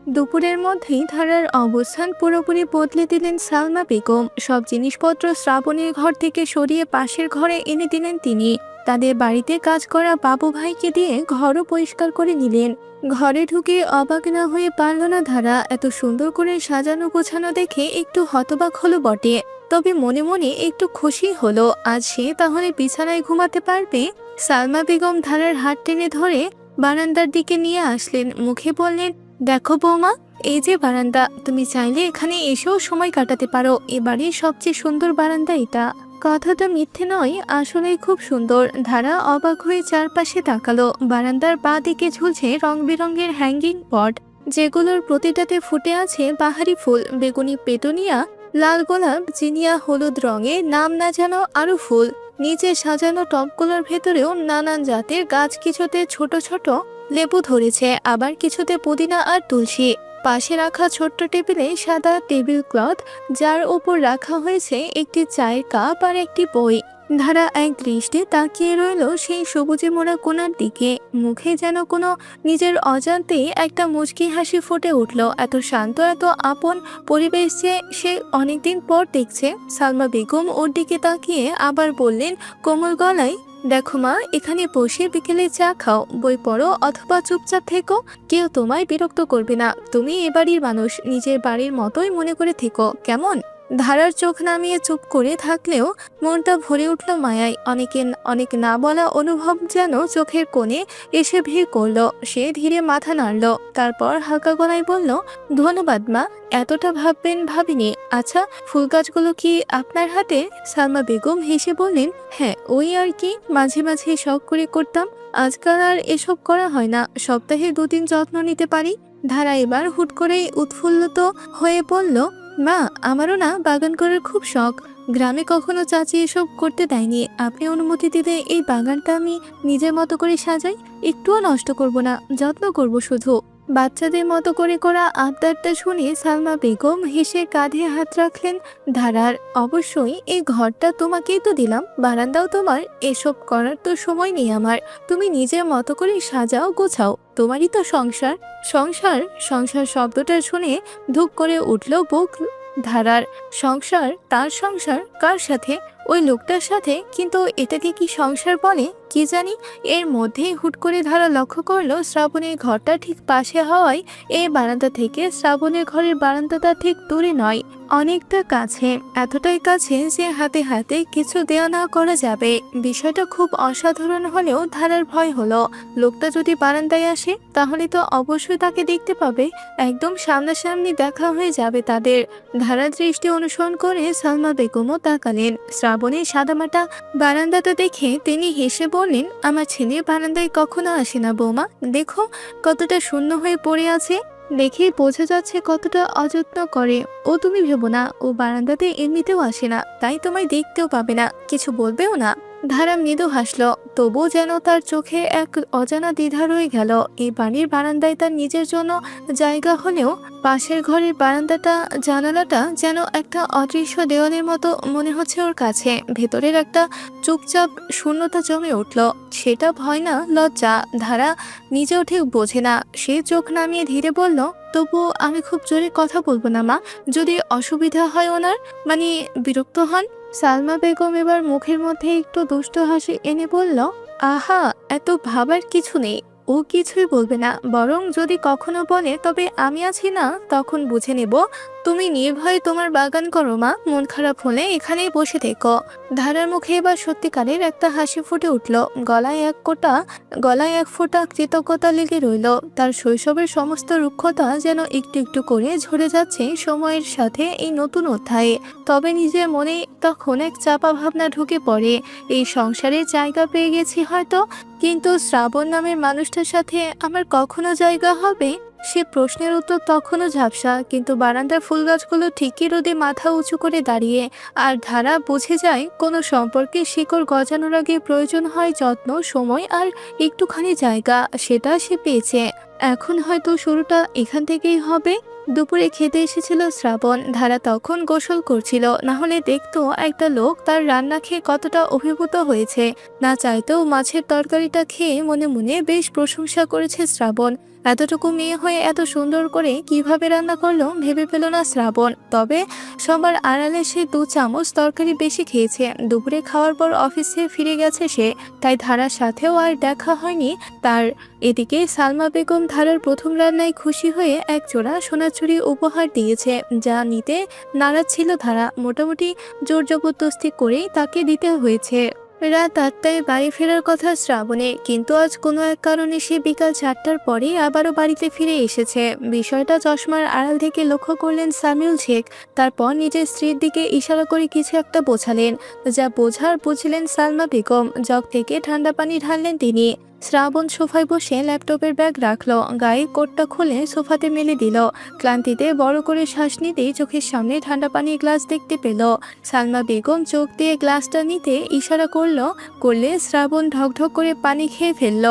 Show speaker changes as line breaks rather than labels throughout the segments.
দুপুরের মধ্যেই ধারার অবস্থান পুরোপুরি বদলে দিলেন সালমা বেগম। সব জিনিসপত্র শ্রাবণীর ঘর থেকে সরিয়ে পাশের ঘরে এনে দিলেন তিনি। তাদের বাড়িতে কাজ করা বাবু ভাইকে দিয়ে ঘরও পরিষ্কার করে নিলেন। ঘরে ঢুকে অবাক না হয়ে পারল না ধারা। এত সুন্দর করে সাজানো গোছানো দেখে একটু হতবাক হলো বটে, তবে মনে মনে একটু খুশি হলো। আজ সে তাহলে বিছানায় ঘুমাতে পারবে। সালমা বেগম ধারার হাত টেনে ধরে বারান্দার দিকে নিয়ে আসলেন। মুখে বললেন, দেখো বৌমা, এই যে বারান্দা, তুমি চাইলে এখানে এসেও সময় কাটাতে পারো। এ বাড়ির সবচেয়ে সুন্দর বারান্দা এটা। কথাটা মিথ্যে নয়, আসলেই খুব সুন্দর। ধারা অবাক হয়ে চারপাশে তাকালো। বারান্দার বাঁ দিকে ঝুলছে রং বেরঙের হ্যাঙ্গিং পট, যেগুলোর প্রতিটাতে ফুটে আছে বাহারি ফুল, বেগুনি পেটুনিয়া, লাল গোলাপ, জিনিয়া, হলুদ রঙের নাম না জানো আরো ফুল। নিচে সাজানো টবগুলোর ভেতরেও নানান জাতের গাছ, কিছুতে ছোট ছোট লেবু ধরেছে, আবার কিছুতে পুদিনা আর তুলসী। পাশে রাখা ছোট্ট টেবিলে সাদা টেবিল ক্লথ, যার উপর রাখা হয়েছে একটি চায়ের কাপ আর একটি বই। ধারা এক দৃষ্টে তাকিয়ে রইল সেই সবুজে মোড়া কোণার দিকে। মুখে যেন কোনো নিজের অজান্তেই একটা মুচকি হাসি ফুটে উঠল। এত শান্ত, এত আপন পরিবেশ যে সে অনেকদিন পর দেখছে। সালমা বেগম ওর দিকে তাকিয়ে আবার বললেন কোমল গলায়, দেখো মা, এখানে বসে বিকেলে চা খাও, বই পড়ো অথবা চুপচাপ থেকো। কেউ তোমায় বিরক্ত করবে না। তুমি এ বাড়ির মানুষ, নিজের বাড়ির মতোই মনে করে থেকো, কেমন? ধারার চোখ নামিয়ে চুপ করে থাকলেও মনটা ভরে উঠল মায়ায়। অনেক না বলা অনুভব যেন চোখের কোণে এসে ভিড় করলো। সে ধীরে মাথা নাড়ল, তারপর হালকা গলায় বলল, ধন্যবাদ মা, এতটা ভাববেন ভাবিনি। আচ্ছা, ফুল গাছগুলো কি আপনার হাতে? সালমা বেগম হেসে বললেন, হ্যাঁ, ওই আর কি, মাঝে মাঝে শখ করে করতাম। আজকাল আর এসব করা হয় না। সপ্তাহে 2 দিন যত্ন নিতে পারি। ধারা এবার হুট করে উৎফুল্লিত হয়ে বলল, মা, আমারও না বাগান করার খুব শখ। গ্রামে কখনো চাচি এসব করতে দেয়নি। আপনি অনুমতি দিলে এই বাগানটা আমি নিজের মতো করে সাজাই। একটুও নষ্ট করব না, যত্ন করব শুধু। বাচ্চাদের মতো করে করা আবদারটা শুনে সালমা বেগম হেসে কাঁধে হাত রাখলেন ধারার। অবশ্যই, এই ঘরটা তোমাকেই তো দিলাম, বারান্দাও তোমার। এসব করার তো সময় নেই আমার। তুমি নিজের মতো করে সাজাও, গোছাও। তোমারই তো সংসার। সংসার? সংসার শব্দটা শুনে ধুপ করে উঠল বুক ধারার। সংসার? তার সংসার কার সাথে? ওই লোকটার সাথে। কিন্তু এটাকে কি সংসার বলে কি জানি। এর মধ্যেই হুট করে ধারা লক্ষ্য করলো শ্রাবণের ঘরটা ঠিক পাশে হওয়ায় এই বারান্দা থেকে শ্রাবণের ঘরের বারান্দাটা ঠিক দূরে নয়, অনেকটা কাছে। এতটাই কাছে যে হাতে হাতে কিছু দেয়া না করা যাবে। বিষয়টা খুব অসাধারণ হলেও ধারার ভয় হলো, লোকটা যদি বারান্দায় আসে তাহলে তো অবশ্যই তাকে দেখতে পাবে। একদম সামনাসামনি দেখা হয়ে যাবে তাদের। ধারার দৃষ্টি অনুসরণ করে সালমা বেগমও তাকালেন শ্রাবণের সাদামাটা বারান্দাটা দেখে। তিনি হেসে বললেন, আমার ছেলে বারান্দায় কখনো আসে না বৌমা। দেখো কতটা শূন্য হয়ে পড়ে আছে। দেখেই বোঝা যাচ্ছে কতটা অযত্ন করে ও। তুমি ভেবো না, ও বারান্দাতে এমনিতেও আসে না, তাই তোমায় দেখতেও পাবে না, কিছু বলবেও না। ধারা মৃদু হাসলো, তবু যেন তার চোখে এক অজানা দ্বিধা রয়ে গেল। এই বাড়ির বারান্দায় তার নিজের জন্য জায়গা হলেও পাশের ঘরের বারান্দাটা, জানালাটা যেন একটা অদৃশ্য দেওয়ালের মতো মনে হচ্ছে ওর কাছে। ভেতরের একটা চুপচাপ শূন্যতা জমে উঠল। সেটা ভয় না, লজ্জা। ধারা নিজেও ঠিক বোঝে না। সে চোখ নামিয়ে ধীরে বলল, তবু আমি খুব জোরে কথা বলবো না মা, যদি অসুবিধা হয় ওনার, মানে বিরক্ত হন। সালমা বেগম এবার মুখের মধ্যে একটু দুষ্ট হাসি এনে বলল, আহা, এত ভাবার কিছু নেই। ও কিছুই বলবে না, বরং যদি কখনো বলে তবে আমি আছি না, তখন বুঝে নেব। তুমি নির্ভয়ে তোমার বাগান করো মা, মন খারাপ হলে এখানেই বসে থেকো। ধারার মুখে এবার সত্যিকারের একটা হাসি ফুটে উঠল। গলায় এক ফোঁটা কৃতজ্ঞতা লেগে রইল। তার শৈশবের সমস্ত রুক্ষতা যেন একটু একটু করে ঝরে যাচ্ছে সময়ের সাথে এই নতুন অধ্যায়ে। তবে নিজের মনে তখন এক চাপা ভাবনা ঢুকে পড়ে, এই সংসারে জায়গা পেয়ে গেছি হয়তো, কিন্তু শ্রাবণ নামের মানুষটার সাথে আমার কখনো জায়গা হবে? সে প্রশ্নের উত্তর তখনও ঝাপসা। কিন্তু বারান্দার ফুল গাছগুলো ঠিকই রোদে মাথা উঁচু করে দাঁড়িয়ে। আর ধারা বুঝে যায়, কোনো সম্পর্কে শিকড় গজানোর আগে প্রয়োজন হয় যত্ন, সময় আর একটুখানি জায়গা। সেটা সে পেয়েছে। এখন হয়তো শুরুটা এখান থেকেই হবে। দুপুরে খেতে এসেছিল শ্রাবণ। ধারা তখন গোসল করছিল, না হলে দেখতো একটা লোক তার রান্না খেয়ে কতটা অভিভূত হয়েছে। না চাইতেও মাছের তরকারিটা খেয়ে মনে মনে বেশ প্রশংসা করেছে শ্রাবণ। এতটুকু মেয়ে হয়ে এত সুন্দর করে কিভাবে রান্না করলো ভেবে পেল না শ্রাবণ। তবে সবার আড়ালে সে 2 চামচ তরকারি বেশি খেয়েছে। দুপুরে খাওয়ার পর অফিসে ফিরে গেছে সে, তাই ধারার সাথেও আর দেখা হয়নি তার। এদিকে সালমা বেগম ধারার প্রথম রান্নায় খুশি হয়ে এক জোড়া সোনাচুরি উপহার দিয়েছে, যা নিতে নারাজ ছিল ধারা। মোটামুটি জোর জবরদস্তি করেই তাকে দিতে হয়েছে। রাত 8টায় বাড়ি ফেরার কথা শ্রাবণে, কিন্তু আজ কোনো এক কারণে সে বিকাল 4টার পরেই আবারও বাড়িতে ফিরে এসেছে। বিষয়টা চশমার আড়াল থেকে লক্ষ্য করলেন সামিউল শেখ। তারপর নিজের স্ত্রীর দিকে ইশারা করে কিছু একটা বোঝালেন, যা বোঝার বুঝলেন সালমা বেগম। জগ থেকে ঠান্ডা পানি ঢাললেন তিনি। শ্রাবণ সোফায় বসে ল্যাপটপের ব্যাগ রাখলো, গায়ে কোটটা খুলে সোফাতে মেলে দিল। ক্লান্তিতে বড় করে শ্বাস নিতেই চোখের সামনে ঠান্ডা পানির গ্লাস দেখতে পেল। সালমা বেগম চোখ দিয়ে গ্লাসটা নিতে ইশারা করলে শ্রাবণ ঢকঢক করে পানি খেয়ে ফেলল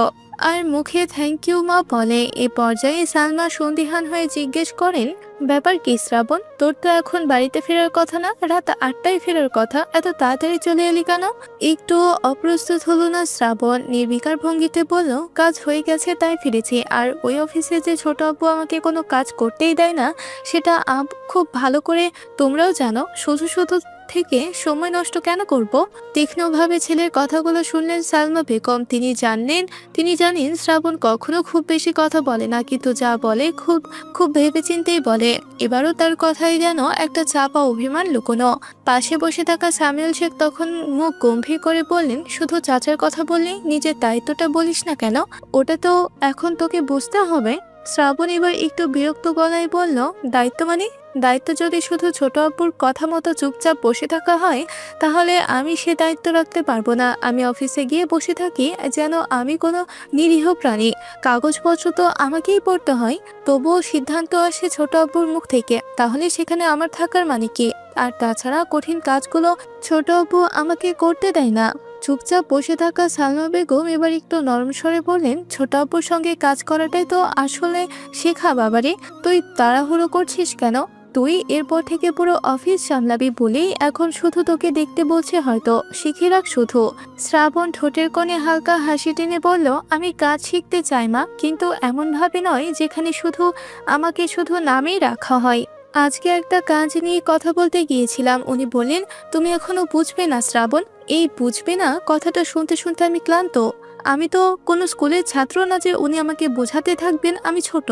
আর মুখে থ্যাংক ইউ মা বলে। এ পর্যায়ে সালমা সন্দিহান হয়ে জিজ্ঞেস করেন, ব্যাপার কি শ্রাবণ? তোর তো এখন বাড়িতে ফেরার কথা না, রাত 8টায় ফেরার কথা, এত তাড়াতাড়ি চলে এলি কেন? একটু অপ্রস্তুত হলো না শ্রাবণ, নির্বিকার ভঙ্গিতে বলল, কাজ হয়ে গেছে তাই ফিরেছি। আর ওই অফিসে যে ছোট আপু আমাকে কোনো কাজ করতেই দেয় না, সেটা খুব ভালো করে তোমরাও জানো। শুধু শুধু থেকে সময় নষ্ট কেন করব? তীক্ষ্ণভাবে ছেলের কথাগুলো শুনলেন সালমা বেগম। তিনি জানেন শ্রাবণ কখনো খুব বেশি কথা বলে না, কিন্তু যা বলে খুব খুব ভেবেচিন্তেই বলে। এবারও তার কথাই যেন একটা চাপা অভিমান লুকোনো। পাশে বসে থাকা সামিউল শেখ তখন মুখ গম্ভীর করে বললেন, শুধু চাচার কথা বললি, নিজের দায়িত্বটা বলিস না কেন? ওটা তো এখন তোকে বুঝতে হবে। শ্রাবণ এবার একটু বিরক্ত গলায় বলল, দায়িত্ব মানে? দায়িত্ব যদি শুধু ছোট আপুর কথা মতো চুপচাপ বসে থাকা হয়, তাহলে আমি সে দায়িত্ব রাখতে পারবো না। আমি অফিসে গিয়ে বসে থাকি যেন আমি কোনো নিরীহ প্রাণী। কাগজপত্র তো আমাকেই পড়তে হয়, তবুও সিদ্ধান্ত আসে ছোট আপুর মুখ থেকে। তাহলে সেখানে আমার থাকার মানে কি? আর তাছাড়া কঠিন কাজগুলো ছোট আপু আমাকে করতে দেয় না। চুপচাপ বসে থাকা সালমা বেগম এবার একটু নরম স্বরে বললেন, ছোট আপুর সঙ্গে কাজ করাটাই তো আসলে শেখা বাবারে। তুই তাড়াহুড়ো করছিস কেন? তুই এরপর থেকে পুরো অফিস সামলাবি বলেই এখন শুধু তোকে দেখতে বলছে, হয়তো শিখে রাখ শুধু। শ্রাবণ ঠোঁটের কোণে হালকা হাসি টেনে বলল, আমি কাজ শিখতে চাই মা, কিন্তু এমন ভাবে নয় যেখানে আমাকে শুধু নামেই রাখা হয়। আজকে একটা কাজ নিয়ে কথা বলতে গিয়েছিলাম, উনি বললেন তুমি এখনো বুঝবে না শ্রাবণ। এই বুঝবে না কথাটা শুনতে শুনতে আমি ক্লান্ত। আমি তো কোনো স্কুলের ছাত্র না যে উনি আমাকে বোঝাতে থাকবেন আমি ছোট।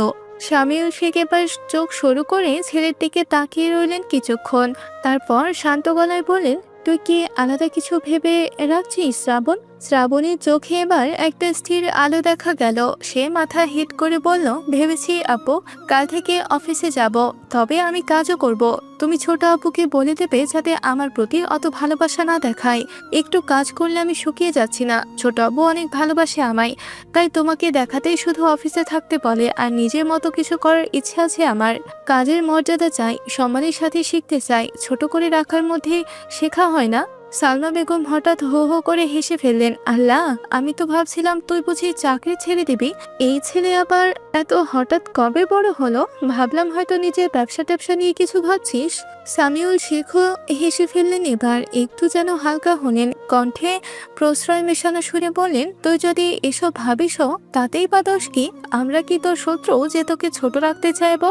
সামিউল শেখ এবার চোখ সরু করে ছেলের দিকে তাকিয়ে রইলেন কিছুক্ষণ, তারপর শান্ত গলায় বললেন, তুই কি আলাদা কিছু ভেবে রাখছিস শ্রাবণ? শ্রাবণীর চোখে এবার একটা স্থির আলো দেখা গেল। সে মাথা হিট করে বলল, ভেবেছি আপু, কাল থেকে অফিসে যাব, তবে আমি কাজও করব। তুমি ছোট আপুকে বলে দেবে যাতে আমার প্রতি অত ভালোবাসা না দেখায়। একটু কাজ করলে আমি শুকিয়ে যাচ্ছি না। ছোট আপু অনেক ভালোবাসে আমায়, তাই তোমাকে দেখাতেই শুধু অফিসে থাকতে বলে। আর নিজের মতো কিছু করার ইচ্ছে আছে আমার। কাজের মর্যাদা চাই, সম্মানের সাথে শিখতে চাই। ছোট করে রাখার মধ্যে শেখা হয় না। সালমা বেগম হঠাৎ হো হো করে হেসে ফেললেন, আল্লাহ, আমি তো ভাবছিলাম তুই বুঝি চাকরি ছেড়ে দিবি। এই ছেলে আবার এত হঠাৎ কবে বড় হলো? ভাবলাম হয়তো নিজের ব্যবসা নিয়ে কিছু ভাবছিস। সামিউল শেখও হেসে ফেললেন, এবার একটু যেন হালকা হলেন। কণ্ঠে প্রশ্রয় মেশানো সুরে বললেন, তুই যদি এসব ভাবিস তাতেই বা দোষ কি? আমরা কি তোর শত্রু যে তোকে ছোট রাখতে চাইব?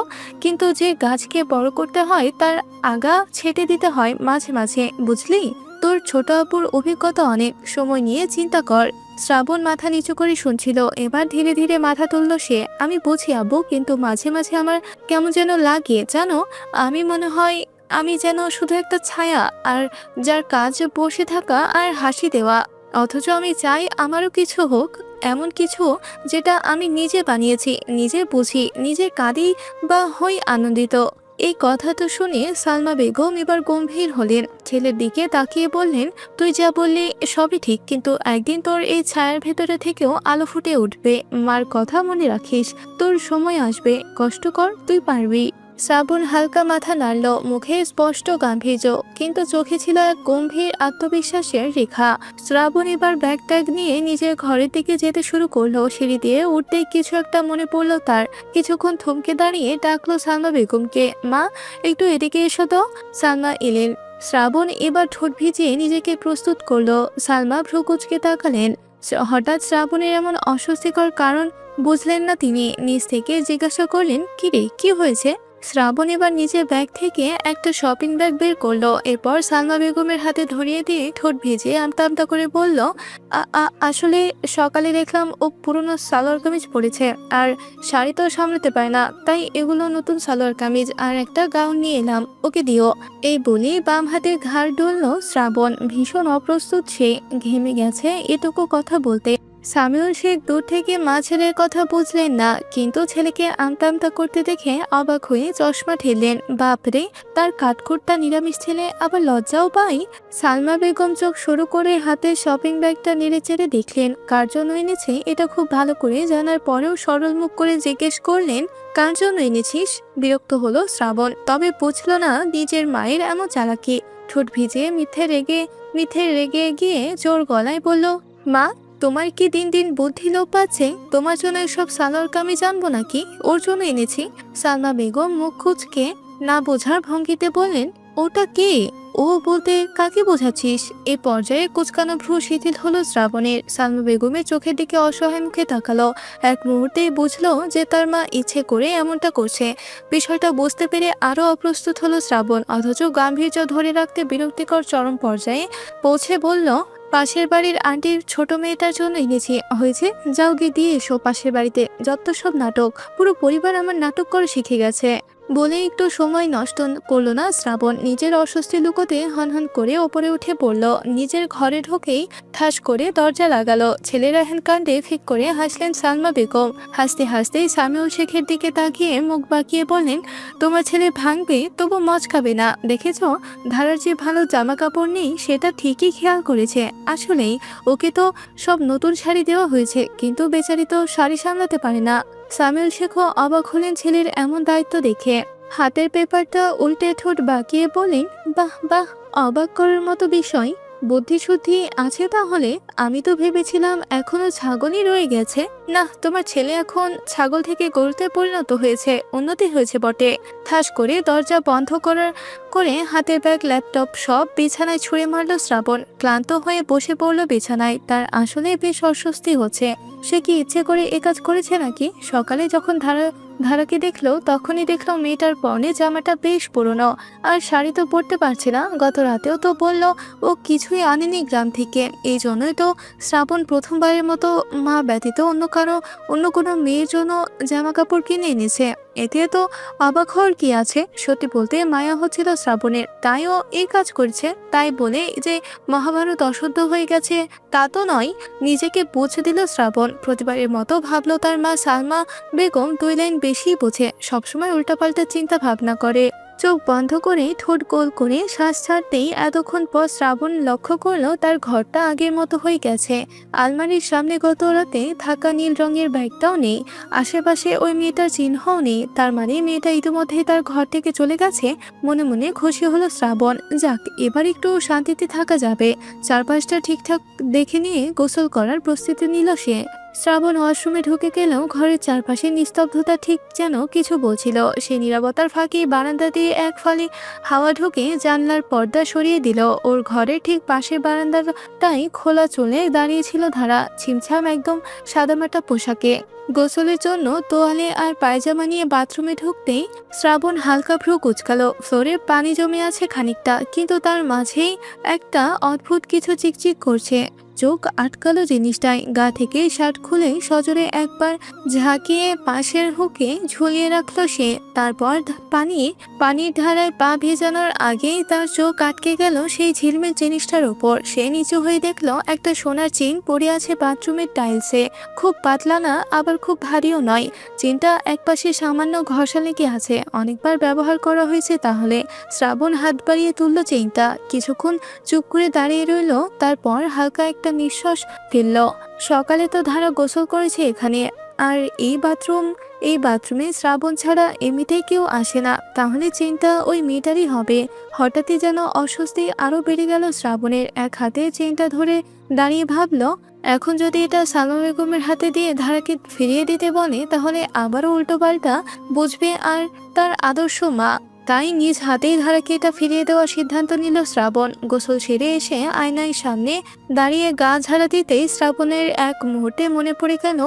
কিন্তু যে গাছকে বড় করতে হয় তার আগা ছেটে দিতে হয় মাঝে মাঝে, বুঝলি? তোর ছোট আপুর অভিজ্ঞতা অনেক, সময় নিয়ে চিন্তা কর। শ্রাবণ মাথা নিচু করে শুনছিল, এবার ধীরে ধীরে মাথা তুলল সে। আমি বুঝি আব্বু, কিন্তু মাঝে মাঝে আমার কেমন যেন লাগে জানো, আমি মনে হয় আমি যেন শুধু একটা ছায়া, আর যার কাজ বসে থাকা আর হাসি দেওয়া। অথচ আমি চাই আমারও কিছু হোক, এমন কিছু যেটা আমি নিজে বানিয়েছি, নিজে বুঝি, নিজে কাঁদি বা হই আনন্দিত। এই কথাটা শুনে সালমা বেগম এবার গম্ভীর হলেন। ছেলের দিকে তাকিয়ে বললেন, তুই যা বললি সবই ঠিক, কিন্তু একদিন তোর এই ছায়ার ভেতরে থেকেও আলো ফুটে উঠবে। মার কথা মনে রাখিস, তোর সময় আসবে, কষ্ট কর, তুই পারবি। শ্রাবণ হালকা মাথা নাড়ল, মুখে স্পষ্ট গাম্ভীর্য, কিন্তু চোখে ছিল এক গম্ভীর আত্মবিশ্বাসের রেখা। শ্রাবণ এবার ব্যাগ ট্যাগ নিয়ে নিজের ঘরের দিকে যেতে শুরু করলো। সিঁড়ি দিয়ে উঠতেই কিছু একটা মনে পড়লো তার। কিছুক্ষণ থমকে দাঁড়িয়ে ডাকলো সালমা বেগমকে, মা, একটু এদিকে এসো তো। সালমা এলেন। শ্রাবণ এবার ঠোঁট ভিজিয়ে নিজেকে প্রস্তুত করলো। সালমা ভ্রু কুঁচকে তাকালেন। হঠাৎ শ্রাবণের এমন অস্বস্তিকর কারণ বুঝলেন না তিনি, নিজ থেকে জিজ্ঞাসা করলেন, কিরে কি হয়েছে? শ্রাবণ এবার নিজের ব্যাগ থেকে একটা শপিং ব্যাগ বের করলো, এরপর সালমা বেগমের হাতে ধরিয়ে দিয়ে ঠোঁট ভিজিয়ে আমতা আমতা করে বলল, আসলে সকালে দেখলাম ও পুরনো সালোয়ার কামিজ পরেছে, আর শাড়ি তো সামলাতে পারে না, তাই এগুলো নতুন সালোয়ার কামিজ আর একটা গাউন নিয়ে এলাম, ওকে দিও। এই বলেই বাম হাতের ঘাড় ডলল শ্রাবণ। ভীষণ অপ্রস্তুত সে, ঘেমে গেছে এটুকু কথা বলতে। সামিউল শেখ দূর থেকে মা ছেলের কথা বুঝলেন না, কিন্তু ছেলেকে আমতা আমতা করতে দেখে অবাক হয়ে চশমা ঠেললেন। বাপরে, তার কাঠখোট্টা নিরামিষ ছেলে আবার লজ্জাও পায়। সালমা বেগম চোখ শুরু করে হাতের শপিং ব্যাগটা নেড়ে চেড়ে দেখলেন কার জন্য এনেছে এটা খুব ভালো করে জানার পরেও সরল মুখ করে জিজ্ঞেস করলেন, কার জন্য এনেছিস? বিরক্ত হলো শ্রাবণ, তবে বুঝল না নিজের মায়ের এমন চালাকি। ঠোঁট ভিজে মিথ্যে রেগে গিয়ে জোর গলায় বলল, মা, তোমার কি দিন দিন বুদ্ধি লোপ পাচ্ছে? তোমার জন্য এসব সালোয়ার কামিজ আনবো নাকি? ওর জন্য এনেছি। সালমা বেগম মুখ কুঁচকে না বোঝার ভঙ্গিতে বললেন, ওটা কে? ও বলতে কাকে বোঝাচ্ছিস? এ পর্যায়ে কুচকানো ভ্রু শিথিল হলো শ্রাবণের। সালমা বেগমের চোখের দিকে অসহায় মুখে তাকালো। এক মুহূর্তেই বুঝলো যে তার মা ইচ্ছে করে এমনটা করছে। বিষয়টা বুঝতে পেরে আরো অপ্রস্তুত হলো শ্রাবণ, অথচ গাম্ভীর্য ধরে রাখতে বিরক্তিকর চরম পর্যায়ে পৌঁছে বলল, পাশের বাড়ির আন্টির ছোট মেয়েটার জন্য এনেছি। হয়েছে, যাও গিয়ে দিয়ে এসো পাশের বাড়িতে। যত সব নাটক, পুরো পরিবার আমার নাটক করে শিখে গেছে। বলে একটু সময় নষ্ট করলো না শ্রাবণ। নিজের অস্বস্তি লুকোতে হনহন করে ওপরে উঠে পড়ল। নিজের ঘরে ঢোকেই ঠাস করে দরজা লাগালো। ছেলের এহেন কাণ্ডে ফিক করে হাসলেন সালমা বেগম। হাসতে হাসতেই সামিউল শেখের দিকে তাকিয়ে মুখ বাঁকিয়ে বললেন, তোমার ছেলে ভাঙবে তবু মজ খাবে না। দেখেছ, ধারার যে ভালো জামা কাপড় নেই সেটা ঠিকই খেয়াল করেছে। আসলেই ওকে তো সব নতুন শাড়ি দেওয়া হয়েছে, কিন্তু বেচারি তো শাড়ি সামলাতে পারে না। সামিউল শেখও অবাক হলেন ছেলের এমন দায়িত্ব দেখে। হাতের পেপারটা উল্টে ঠোঁট বাঁকিয়ে বলেন, বাহ বাহ, অবাক করার মতো বিষয়। বুদ্ধিশুদ্ধি আছে তাহলে। আমি তো ভেবেছিলাম এখনো ছাগলই রয়ে গেছে। না, তোমার ছেলে এখন ছাগল থেকে গরুতে পরিণত হয়েছে, উন্নতি হয়েছে বটে। ঠাস করে দরজা বন্ধ করে হাতের ব্যাগ ল্যাপটপ সব বিছানায় ছুঁড়ে মারল শ্রাবণ। ক্লান্ত হয়ে বসে পড়ল বিছানায়। তার আসলে বেশ অস্বস্তি হচ্ছে। সে কি ইচ্ছে করে এ কাজ করেছে নাকি? সকালে যখন ধারাকে দেখলো তখনই দেখলো মেয়েটার পরনে জামাটা বেশ পুরনো, আর শাড়ি তো পরতে পারছে না। গত রাতেও তো বলল ও কিছুই আনেনি গ্রাম থেকে। এই জন্যই তো শ্রাবণ প্রথমবারের মতো মা ব্যতীত অন্য কোনো মেয়ের জন্য জামা কাপড় কিনে এনেছে। এতে তো অবাক হওয়ার কি আছে? সত্যি বলতে মায়া হচ্ছিল শ্রাবণের, তাই ও এই কাজ করছে। তাই বলে যে মহাভারত অশুদ্ধ হয়ে গেছে তা তো নয়। নিজেকে বুঝে দিল শ্রাবণ। প্রতিবারের মতো ভাবলো তার মা সালমা বেগম 2 লাইন বেশি বোঝে, সবসময় উল্টাপাল্টা চিন্তা ভাবনা করে। চোখ বন্ধ করে ঠোঁট গোল করে শ্বাস ছাড়তেই এতক্ষণ পর শ্রাবণ লক্ষ্য করলো তার ঘরটা আগের মতো হয়ে গেছে। আলমারির সামনে গত রাতে থাকা নীল রঙের ব্যাগটাও নেই। আশেপাশে ওই মেয়েটার চিহ্নও নেই। তার মানে মেয়েটা ইতিমধ্যেই তার ঘর থেকে চলে গেছে। মনে মনে খুশি হলো শ্রাবণ। যাক, এবার একটু শান্তিতে থাকা যাবে। চারপাশটা ঠিকঠাক দেখে নিয়ে গোসল করার প্রস্তুতি নিল সে। শ্রাবণ ওয়াশরুমে ঢুকে গেলেও ঘরের চারপাশে নিস্তব্ধতা ঠিক যেন কিছু বলছিল। সে নীরবতার ফাঁকে বারান্দা দিয়ে এক ফালি হাওয়া ঢুকে জানলার পর্দা সরিয়ে দিল। ওর ঘরের ঠিক পাশে বারান্দাটাই খোলা চুলে দাঁড়িয়েছিল ধারা, ছিমছাম একদম সাদামাটা পোশাকে। গোসলের জন্য তোয়ালে আর পায়জামা নিয়ে বাথরুমে ঢুকতেই শ্রাবণ হালকা ভ্রু কুঁচকালো। ফ্লোরে পানি জমে আছে খানিকটা, কিন্তু তার মাঝেই একটা অদ্ভুত কিছু চিকচিক করছে। চোখ আটকালো জিনিসটায়। গা থেকে শার্ট খুলে সজোরে একবার ঝাঁকিয়ে পাশের হুকে ঝুলিয়ে রাখলো সে। তারপর পানির ধারায় পা ভেজানোর আগেই তার চোখ আটকে গেল সেই ঝিলমিল জিনিসটার উপর। সে নিচু হয়ে দেখলো একটা সোনার চেইন পড়ে আছে বাথরুমের টাইলসে। খুব পাতলা না, আবার খুব ভারীও নয়। চেইনটা একপাশে সামান্য ঘষা লেগে আছে। অনেকবার ব্যবহার করা হয়েছে তাহলে। শ্রাবণ হাত বাড়িয়ে তুলল চেইনটা। কিছুক্ষণ চুপ করে দাঁড়িয়ে রইল, তারপর হালকা একটা নিঃশ্বাস ফেলল। সকালে তো ধারা গোসল করেছে এখানে, আর এই বাথরুমে শ্রাবণ ছাড়া এমনিতেই কেউ আসে না। তাহলে চেইনটা ওই মেয়েটারই হবে। হঠাৎই যেন অস্বস্তি আরো বেড়ে গেল শ্রাবণের। এক হাতে চেইনটা ধরে দাঁড়িয়ে ভাবলো, এখন যদি এটা সালমা বেগমের হাতে দিয়ে ধারাকে ফিরিয়ে দিতে বলে তাহলে আবারও উল্টো পাল্টা বুঝবে আর তার আদর্শ মা তাই নিজ হাতেই ধারাকে এটা ফিরিয়ে দেওয়ার সিদ্ধান্ত নিল শ্রাবণ। গোসল সেরে এসে আয়নার সামনে দাঁড়িয়ে গা ঝাড়া দিতেই শ্রাবণের এক মুহূর্তে মনে পড়ে গেল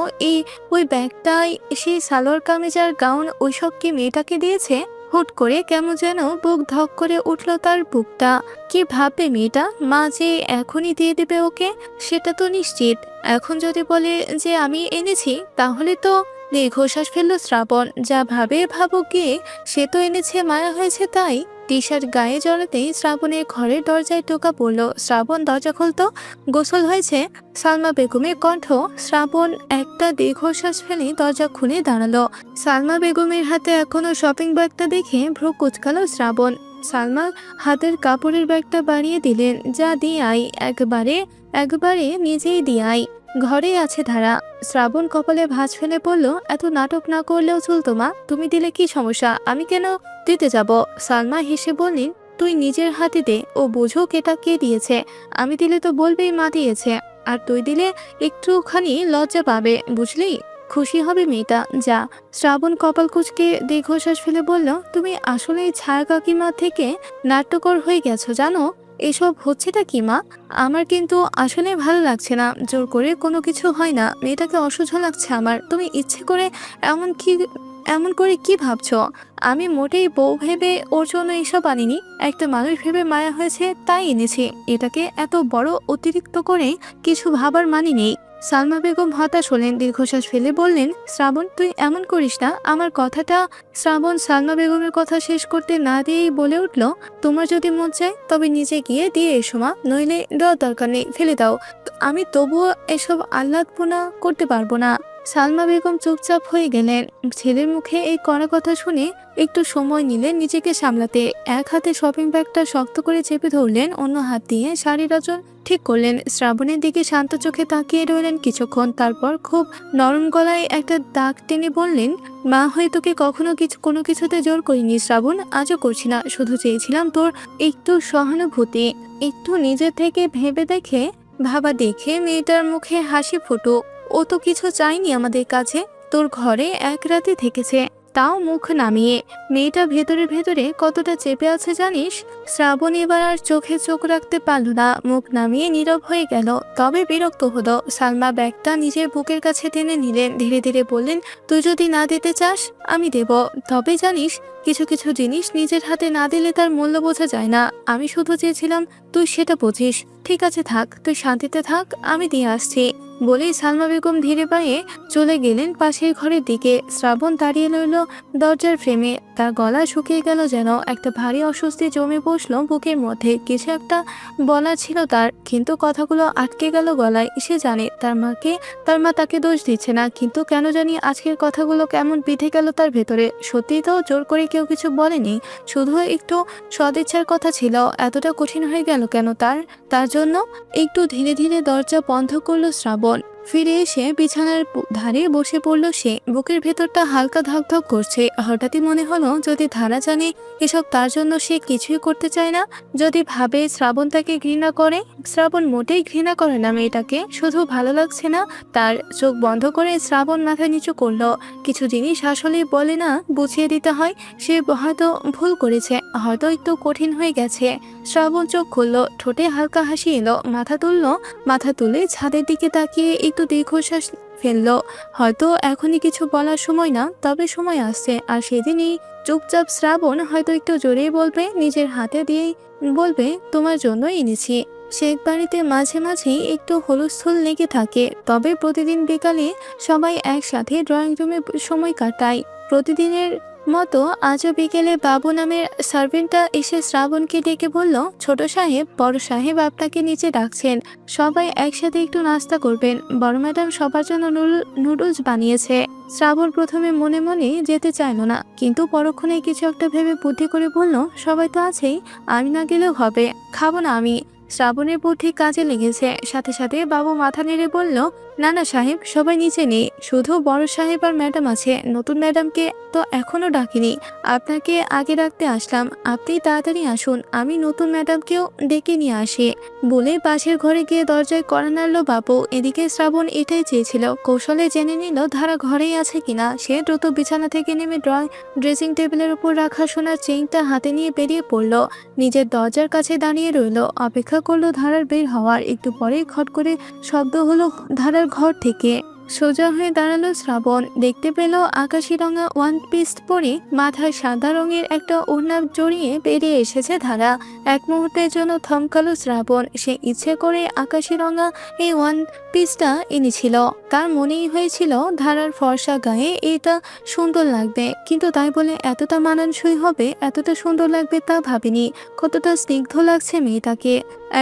ওই ব্যাগটাই সেই সালোয়ার কামিজ আর গাউন ওইসব কি মেয়েটাকে দিয়েছে। হুট করে কেমন যেন বুক ধক করে উঠল তার বুকটা। কি ভাববে মেয়েটা, মা যে এখনই দিয়ে দেবে ওকে সেটা তো নিশ্চিত। এখন যদি বলে যে আমি এনেছি তাহলে তো। দীর্ঘশ্বাস ফেলল শ্রাবণ। যা ভাবে ভাবুক গিয়ে, সে তো এনেছে, মায়া হয়েছে তাই। টি শার্ট গায়ে জড়াতেই শ্রাবণের ঘরের দরজায় টোকা পড়ল। শ্রাবণ দরজা খুলতো। গোসল হয়েছে। সালমা বেগমের কণ্ঠ। শ্রাবণ একটা দীর্ঘশ্বাস ফেলে দরজা খুলে দাঁড়ালো। সালমা বেগমের হাতে এখনো শপিং ব্যাগটা দেখে ভ্রু কুচকালো শ্রাবণ। সালমা হাতের কাপড়ের ব্যাগটা বাড়িয়ে দিলেন। যা দিয়ে আই, একবারে নিজেই দিয়ে আই, ঘরে আছে ধারা। শ্রাবণ কপালে ভাঁজ ফেলে বলল, এত নাটক না করলেও চলতো মা, তুমি দিলে কি সমস্যা, আমি কেন দিতে যাব? সালমা হেসে বললেন, তুই নিজের হাতে দে, ও বুঝুক এটা কে দিয়েছে। আমি দিলে তো বলবেই মা দিয়েছে, আর তুই দিলে একটুখানি লজ্জা পাবে, বুঝলি? খুশি হবে মেয়েটা, যা। শ্রাবণ কপাল কুঁচকে দীর্ঘশ্বাস ফেলে বলল, তুমি আসলে ছায়া কাকিমা থেকে নাট্যকর হয়ে গেছো জানো। এসব হচ্ছেটা কি মা? আমার কিন্তু আসলে ভালো লাগছে না। জোর করে কোনো কিছু হয় না, মেয়েটাকে অসহ্য লাগছে আমার। তুমি ইচ্ছে করে এমন করে কি ভাবছো? আমি মোটেই বউ ভেবে ওর জন্য এসব আনিনি, একটা মানুষ ভেবে মায়া হয়েছে তাই এনেছি। এটাকে এত বড় অতিরিক্ত করে কিছু ভাবার মানি নেই। সালমা বেগম হতাশ হলেন। দীর্ঘশ্বাস ফেলে বললেন, শ্রাবণ তুই এমন করিস না আমার কথাটা। শ্রাবণ সালমা বেগমের কথা শেষ করতে না দিয়েই বলে উঠল, তোমার যদি মন চায় তবে নিজে গিয়ে দিয়ে এসো মা, নইলে দেওয়ার দরকার নেই, ফেলে দাও। আমি তবুও এসব আহ্লাদপনা করতে পারবো না। সালমা বেগম চুপচাপ হয়ে গেলেন। ছেলের মুখে এই কড়া কথা শুনে একটু সময় নিলেন নিজেকে সামলাতে। এক হাতে শপিং ব্যাগটা শক্ত করে চেপে ধরলেন, অন্য হাত দিয়ে শাড়ির আঁচল ঠিক করলেন। শ্রাবণের দিকে শান্ত চোখে তাকিয়ে রইলেন কিছুক্ষণ। তারপর খুব নরম গলায় একটা দাগ টেনে বললেন, মা হয়ে তোকে কখনো কোনো কিছুতে জোর করিনি শ্রাবণ, আজও করছি না। শুধু চেয়েছিলাম তোর একটু সহানুভূতি, একটু নিজে থেকে ভাবা দেখে মেয়েটার মুখে হাসি ফুটুক। ও তো কিছু চাইনি আমাদের কাছে, তোর ঘরে এক রাতে থেকেছে, তাও মুখ নামিয়ে। মেয়েটা ভেতরে কতটা চেপে আছে জানিস? শ্রাবণ এবার আর চোখে চোখ রাখতে পারল না, মুখ নামিয়ে নীরব হয়ে গেল। তবে বিরক্ত হলো। সালমা ব্যাগটা নিজের বুকের কাছে টেনে নিলেন। ধীরে ধীরে বললেন, তুই যদি না দিতে চাস আমি দেব, তবে জানিস কিছু কিছু জিনিস নিজের হাতে না দিলে তার মূল্য বোঝা যায় না। আমি শুধু চেয়েছিলাম তুই সেটা বুঝিস। ঠিক আছে থাক, তুই শান্তিতে থাক, আমি দিয়ে আসছি। বলেই সালমা বেগম ধীরে পায়ে চলে গেলেন পাশের ঘরের দিকে। শ্রাবণ দাঁড়িয়ে রইল দরজার ফ্রেমে। তার গলা শুকিয়ে গেল যেন। একটা ভারী অস্বস্তি জমে বসলো বুকের মধ্যে। কিছু একটা বলার ছিল তার, কিন্তু কথাগুলো আটকে গেল গলায়। সে জানে তার মা তাকে দোষ দিচ্ছে না, কিন্তু কেন জানি আজকের কথাগুলো কেমন বিঁধে গেল তার ভেতরে। সত্যি তো জোর করে কেউ কিছু বলেনি, শুধু একটু সদিচ্ছার কথা ছিল। এতটা কঠিন হয়ে গেল কেন তার জন্য? একটু ধীরে ধীরে দরজা বন্ধ করলো শ্রাবণ। ফিরে এসে বিছানার ধারে বসে পড়ল সে। বুকের ভেতরটা হালকা ধকধক করছে। হঠাৎই মনে হলো, যদি ধারা জানে এসব তার জন্য, সে কিছুই করতে চায় না। যদি ভাবে শ্রাবণ তাকে ঘৃণা করে, শ্রাবণ মোটেই ঘৃণা করে না মেয়েটাকে, শুধু ভালো লাগছে না তার। চোখ বন্ধ করে শ্রাবণ মাথা নিচু করলো। কিছু জিনিস আসলে বলে না, বুঝিয়ে দিতে হয়। সে হয়তো ভুল করেছে, হয়তো একটু কঠিন হয়ে গেছে। শ্রাবণ চোখ খুললো, ঠোঁটে হালকা হাসি এলো। মাথা তুলে ছাদের দিকে তাকিয়ে একটু দীর্ঘশ্বাস ফেললো। হয়তো এখনই কিছু বলার সময় না, তবে সময় আসছে। আর সেদিনই চুপচাপ শ্রাবণ হয়তো একটু জোরেই বলবে, নিজের হাতে দিয়েই বলবে, তোমার জন্য এনেছি। শেখ বাড়িতে মাঝে মাঝেই একটু হুলস্থুল লেগে থাকে, তবে প্রতিদিন বিকালে সবাই একসাথে ড্রয়িং রুমে সময় কাটায়। প্রতিদিনের মতো আজও বিকেলে বাবু নামের সার্ভেন্টটা এসে শ্রাবণকে ডেকে বলল, ছোট সাহেব, বড় সাহেব আপনাকে নিচে ডাকছেন, সবাই একসাথে একটু নাস্তা করবেন। বড় ম্যাডাম সবার জন্য নুডলস বানিয়েছে। শ্রাবণ প্রথমে মনে মনে যেতে চাইল না, কিন্তু পরক্ষণে কিছু একটা ভেবে বুদ্ধি করে বলল, সবাই তো আছেই, আমি না গেলেও হবে, খাবো না আমি। শ্রাবণের বুদ্ধি কাজে লেগেছে। সাথে সাথে বাবু মাথা নেড়ে বলল, না না সাহেব, সবাই নিচে নেই, শুধু বড় সাহেব আর ম্যাডাম আছে, নতুন ম্যাডামকে তো এখনো ডাকিনি। আপনাকে আগে ডাকতে আসলাম, আপনি তাড়াতাড়ি আসুন, আমি নতুন ম্যাডামকেও ডেকে নিয়ে আসি। বলে পাশের ঘরে গিয়ে দরজায় কড়া নাড়ল বাবু। এদিকে শ্রাবণ এটাই চেয়েছিল, কৌশলে জেনে নিল ধারা ঘরেই আছে কিনা। সে দ্রুত বিছানা থেকে নেমে ড্রেসিং টেবিলের উপর রাখা সোনার চেইনটা হাতে নিয়ে বেরিয়ে পড়ল। নিজের দরজার কাছে দাঁড়িয়ে রইল, অপেক্ষা করলো ধারার বের হওয়ার। একটু পরেই খট করে শব্দ হলো ধারার ঘর থেকে। সোজা হয়ে দাঁড়ালো শ্রাবণ, দেখতে পেল আকাশি রঙা ওয়ান পিস পরে মাথায় সাদা রঙের একটা ওড়না জড়িয়ে বেরিয়ে এসেছে ধারা। এক মুহূর্তের জন্য থমকালো শ্রাবণ। সে ইচ্ছে করে আকাশি রঙা এই ওয়ান পিসটা এনেছিল। তার মনেই হয়েছিল ধারার ফর্সা গায়ে এটা সুন্দর লাগবে, কিন্তু তাই বলে এতটা মানানসই হবে, এতটা সুন্দর লাগবে তা ভাবেনি। কতটা স্নিগ্ধ লাগছে মেয়েটাকে,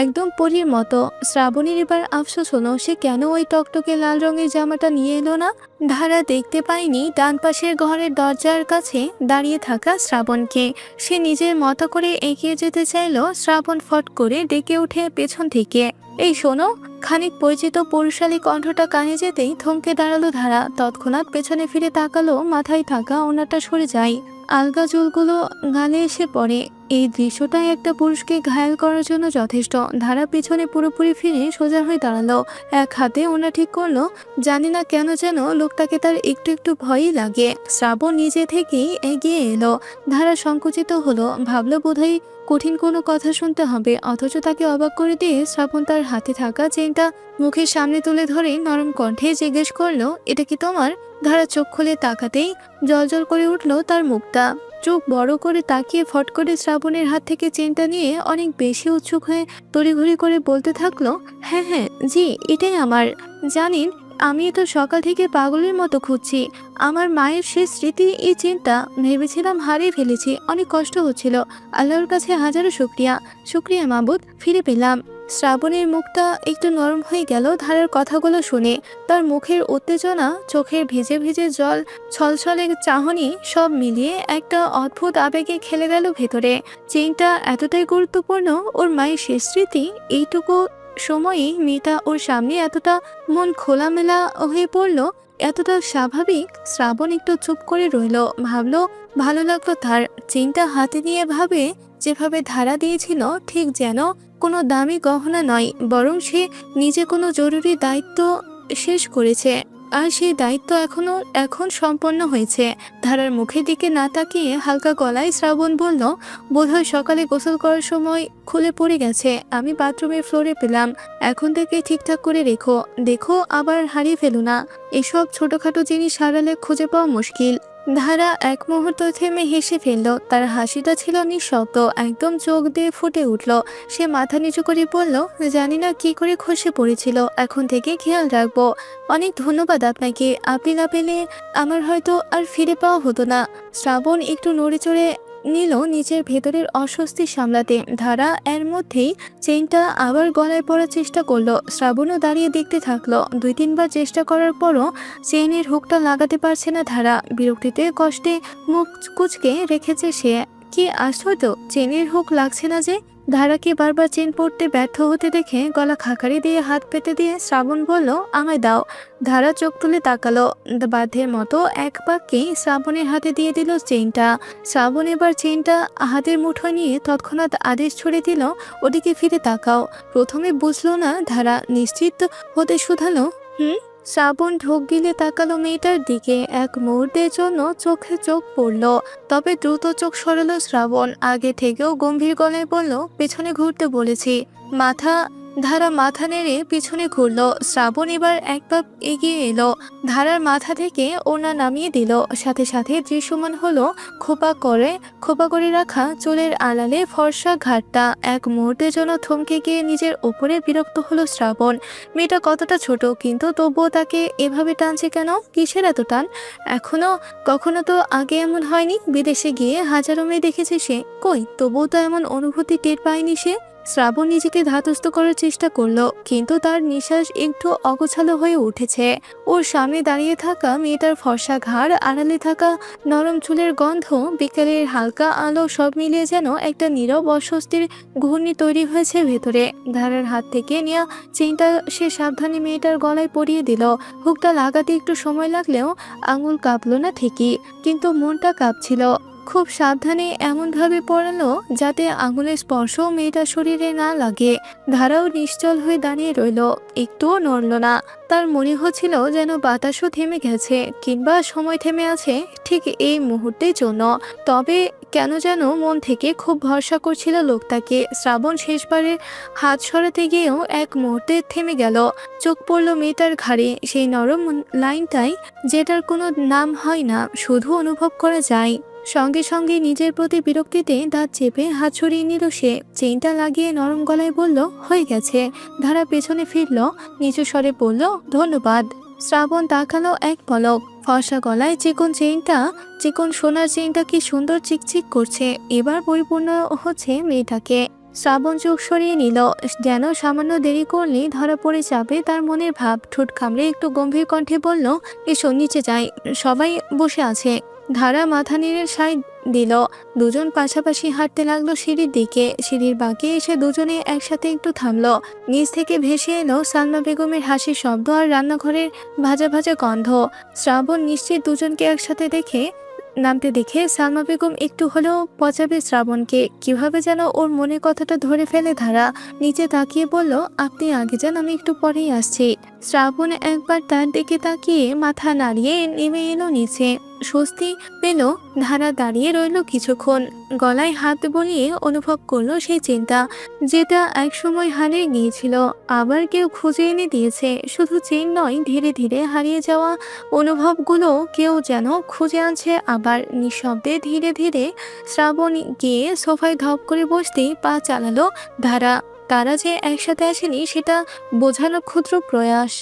একদম পরীর মতো। শ্রাবণীর এবার আফসোস হলো, সে কেন ওই টকটকে লাল রঙের জামাটা নিয়ে এলো না। ধারা দেখতে পায়নি ডান পাশের ঘরের দরজার কাছে দাঁড়িয়ে থাকা শ্রাবণকে। সে নিজের মতো করে এগিয়ে যেতে চাইল, শ্রাবণ ফট করে ডেকে ওঠে পেছন থেকে, এই শোনো। খানিক পরিচিত পুরুষালী কণ্ঠটা কানে যেতেই থমকে দাঁড়ালো ধারা। তৎক্ষণাৎ পেছনে ফিরে তাকালো, মাথায় থাকা ওনাটা সরে যায়, আলগা চুলগুলো গালে এসে পড়ে। এই দৃশ্যটাই একটা পুরুষকে ঘায়েল করার জন্য যথেষ্ট। ধারা পিছনে পুরোপুরি ফিরে সোজা হয়ে দাঁড়ালো, এক হাতে ওনা ঠিক করলো। জানি না কেন যেন লোকটাকে তার একটু একটু ভয়ই লাগে। শ্রাবণ নিজে থেকেই এগিয়ে এলো। ধারা সংকুচিত হলো, ভাবলো বোধহয় কঠিন কোনো কথা শুনতে হবে, অথচ তাকে অবাক করে দিয়ে শ্রাবণ তার হাতে থাকা চেনটা মুখের সামনে তুলে ধরে নরম কণ্ঠে জিজ্ঞেস করলো, এটা কি তোমার? ধারা চোখ খুলে তাকাতেই জলজল করে উঠলো তার মুখটা। চোখ বড় করে তাকিয়ে ফট করে শ্রাবণের হাত থেকে চেনটা নিয়ে অনেক বেশি উৎসুক হয়ে তড়িঘড়ি করে বলতে থাকলো, হ্যাঁ হ্যাঁ জি, এটাই আমার। জানেন, আমি তো সকাল থেকে পাগলের মতো খুঁজছি আমার মায়ের শেষ স্মৃতি। এই চেনটা ভেবেছিলাম হারিয়ে ফেলেছি, অনেক কষ্ট হচ্ছিল। আল্লাহর কাছে হাজারো শুক্রিয়া, শুক্রিয়া মাবুদ, ফিরে পেলাম। শ্রাবণের মুখটা একটু নরম হয়ে গেল ধারার কথাগুলো শুনে। তার মুখের উত্তেজনা, চোখের ভিজে ভিজে জল, ছলছলে চাহনি সব মিলিয়ে একটা অদ্ভুত আবেগে খেলে গেল ভেতরে। চেইনটা এতটাই গুরুত্বপূর্ণ, ওর মায়ের শেষ স্মৃতি। এইটুকু সময়েই মেয়েটা ওর সামনে এতটা মন খোলামেলা হয়ে পড়ল, এতটা স্বাভাবিক। শ্রাবণ একটু চুপ করে রইল, ভাবলো ভালো লাগলো তার। চেইনটা হাতে নিয়ে ভাবে, যেভাবে ধারা দিয়েছিল ঠিক যেন কোনো দামি গহনা নয়, বরং সে নিজে কোনো জরুরি দায়িত্ব শেষ করেছে, আর সেই দায়িত্ব এখন সম্পন্ন হয়েছে। ধারার মুখের দিকে না তাকিয়ে হালকা গলায় শ্রাবণ বলল, বোধহয় সকালে গোসল করার সময় খুলে পড়ে গেছে, আমি বাথরুমের ফ্লোরে পেলাম। এখন থেকে ঠিকঠাক করে রেখো, দেখো আবার হারিয়ে ফেলো না। এসব ছোটখাটো জিনিস হারালে খুঁজে পাওয়া মুশকিল। ধারা এক মুহূর্ত থেমে হেসে ফেলল, তার হাসিটা ছিল নিঃশব্দ, একদম চোখ দিয়ে ফুটে উঠল। সে মাথা নিচু করে বলল, জানি না কি করে খসে পড়েছিল, এখন থেকে খেয়াল রাখবো। অনেক ধন্যবাদ আপনাকে, আপনি না পেলে আমার হয়তো আর ফিরে পাওয়া হতো না। শ্রাবণ একটু নড়ে চড়ে নিল নিজের ভেতরের অস্বস্তি সামলাতে। ধারা এর মধ্যেই চেইনটা আবার গলায় পড়ার চেষ্টা করলো। শ্রাবণও দাঁড়িয়ে দেখতে থাকলো। 2-3 বার চেষ্টা করার পরও চেইনের হুকটা লাগাতে পারছে না ধারা। বিরক্তিতে কষ্টে মুখ কুচকে রেখেছে সে। কি আশ্চর্য, চেনের হুক লাগছে না যে। ধারাকে বারবার চেন পড়তে ব্যর্থ হতে দেখে গলা খাকারি দিয়ে হাত পেতে দিয়ে শ্রাবণ বলল, আমায় দাও। ধারা চোখ তুলে তাকালো, বাধ্যের মতো এক বাক্যেই শ্রাবণের হাতে দিয়ে দিল চেইনটা। শ্রাবণ এবার চেইনটা হাতের মুঠোয় নিয়ে তৎক্ষণাৎ আদেশ ছড়ে দিল, ওদিকে ফিরে তাকাও। প্রথমে বুঝলো না ধারা, নিশ্চিত হতে শুধালো, শ্রাবণ ঢোক গিলে তাকালো মেয়েটার দিকে। এক মুহূর্তের জন্য চোখে চোখ পড়ল, তবে দ্রুত চোখ সরালো শ্রাবণ। আগে থেকেও গম্ভীর গলায় বলল, পেছনে ঘুরতে বলেছি। ধারা মাথা নেড়ে পিছনে ঘুরল। শ্রাবণ এবার এক পা এগিয়ে এলো, ধারার মাথা থেকে ওড়না নামিয়ে দিল। সাথে সাথে দৃশ্যমান হলো খোপা করে রাখা চুলের আড়ালে ফর্সা ঘাটটা। এক মুহূর্তের জন্য থমকে গিয়ে নিজের ওপরে বিরক্ত হলো শ্রাবণ। মেয়েটা কতটা ছোট, কিন্তু তবুও তাকে এভাবে টানছে কেন? কিসের এত টান? কখনো তো আগে এমন হয়নি। বিদেশে গিয়ে হাজারো মেয়ে দেখেছে সে, কই তবুও তো এমন অনুভূতি টের পায়নি সে। শ্রাবণ নিজেকে ধাতস্থ করার চেষ্টা করলো, কিন্তু তার নিঃশ্বাস একটু অগোছালো হয়ে উঠেছে। ওর সামনে দাঁড়িয়ে থাকা মেয়েটার ফর্সা ঘাড়, আড়ালে থাকা নরম চুলের গন্ধ, বিকেলের হালকা আলো সব মিলিয়ে যেন একটা নীরব অস্বস্তির ঘূর্ণি তৈরি হয়েছে ভেতরে। ধারার হাত থেকে নেওয়া চেইনটা সে সাবধানে মেয়েটার গলায় পরিয়ে দিল। হুকটা লাগাতে একটু সময় লাগলেও আঙুল কাঁপলো না ঠিকই, কিন্তু মনটা কাঁপছিল। খুব সাবধানে এমনভাবে পড়ালো যাতে আঙুলের স্পর্শ মেয়েটার শরীরে না লাগে। ধারাও নিশ্চল হয়ে দাঁড়িয়ে রইল, একটুও নড়ল না। তার মনে হচ্ছিল যেন বাতাসও থেমে গেছে, কিংবা সময় থেমে আছে ঠিক এই মুহূর্তের জন্য। তবে কেন যেন মন থেকে খুব ভরসা করছিল লোকটাকে। শ্রাবণ শেষবারের হাত সরাতে গিয়েও এক মুহূর্তে থেমে গেল। চোখ পড়ল মেয়েটার ঘাড়ে, সেই নরম লাইনটাই যেটার কোনো নাম হয় না, শুধু অনুভব করা যায়। সঙ্গে সঙ্গে নিজের প্রতি বিরক্তিতে দাঁত চেপে হাত সরিয়ে নিল সে। চেইনটা লাগিয়ে নরম গলায় বলল, হয়ে গেছে। ধারা পেছনে ফিরল, নিচু স্বরে বলল, ধন্যবাদ। শ্রাবণ তাকালো এক পলক। ফর্সা গলায় চিকন সোনার চেইনটা কি সুন্দর চিকচিক করছে। এবার পরিপূর্ণ হচ্ছে মেয়েটাকে। শ্রাবণ চোখ সরিয়ে নিল, যেন সামান্য দেরি করলে ধরা পড়ে যাবে তার মনের ভাব। ঠোঁট কামড়ে একটু গম্ভীর কণ্ঠে বলল, এসো নিচে যাই, সবাই বসে আছে। ধারা মাথা নেড়ে সায় দিল। দুজন পাশাপাশি হাঁটতে লাগলো সিঁড়ির দিকে। সিঁড়ির বাঁকে এসে দুজনে একসাথে একটু থামলো। নিচ থেকে ভেসে এলো সালমা বেগমের হাসির শব্দ আর রান্নাঘরের ভাজা ভাজা গন্ধ। শ্রাবণ নিশ্চিত দুজনকে একসাথে নামতে দেখে সালমা বেগম একটু হলেও পচাবে শ্রাবণকে। কিভাবে যেন ওর মনের কথাটা ধরে ফেলে ধারা। নিচে তাকিয়ে বলল, আপনি আগে যান, আমি একটু পরেই আসছি। শ্রাবণ একবার তার দিকে তাকিয়ে মাথা নাড়িয়ে নেমে এলো নিচে। স্বস্তি পেল। ধারা দাঁড়িয়ে রইল কিছুক্ষণ, গলায় হাত বলিয়ে অনুভব করলো সেই চিন্তা, যেটা একসময় হারিয়ে গিয়েছিল, আবার কেউ খুঁজে এনে দিয়েছে। শুধু চেন নয়, ধীরে ধীরে হারিয়ে যাওয়া অনুভবগুলো কেউ যেন খুঁজে আনছে আবার। নিঃশব্দে ধীরে ধীরে শ্রাবণ গিয়ে সোফায় ধপ করে বসতেই পা চালালো ধারা। তারা যে একসাথে আসেনি সেটা বোঝানো ক্ষুদ্র প্রয়াস।